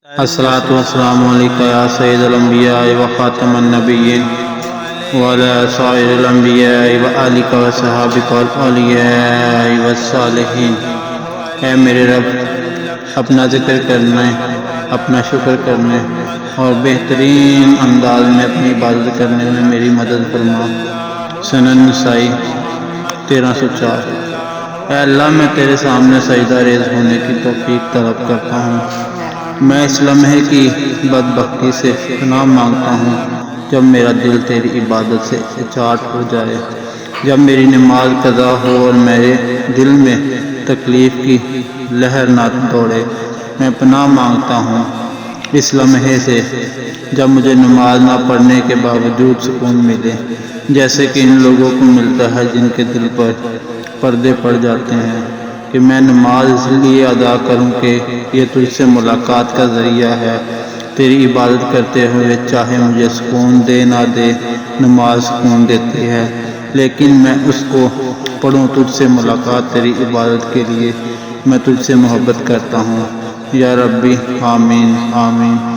الصلاۃ والسلام علیکہ یا سید الانبیاء و خاتم النبیین وعلی سائر الانبیاء و آلک و صحابک والاولیاء والصالحین۔ اے میرے رب، اپنا ذکر کرنے، اپنا شکر کرنے اور بہترین انداز میں اپنی عبادت کرنے میں میری مدد فرما۔ سنن نسائی 1304۔ اے اللہ، میں تیرے سامنے سجدہ ریز ہونے کی توفیق طلب کرتا ہوں۔ میں اس لمحے کی بدبختی سے پناہ مانگتا ہوں جب میرا دل تیری عبادت سے اچاٹ ہو جائے، جب میری نماز قضا ہو اور میرے دل میں تکلیف کی لہر نہ دوڑے۔ میں پناہ مانگتا ہوں اس لمحے سے جب مجھے نماز نہ پڑھنے کے باوجود سکون ملے، جیسے کہ ان لوگوں کو ملتا ہے جن کے دل پر پردے پڑ جاتے ہیں کہ میں نماز اس لیے ادا کروں کہ یہ تجھ سے ملاقات کا ذریعہ ہے۔ تیری عبادت کرتے ہوئے چاہے مجھے سکون دے نہ دے، نماز سکون دیتی ہے، لیکن میں اس کو پڑھوں تجھ سے ملاقات تیری عبادت کے لیے۔ میں تجھ سے محبت کرتا ہوں یا ربی، آمین آمین۔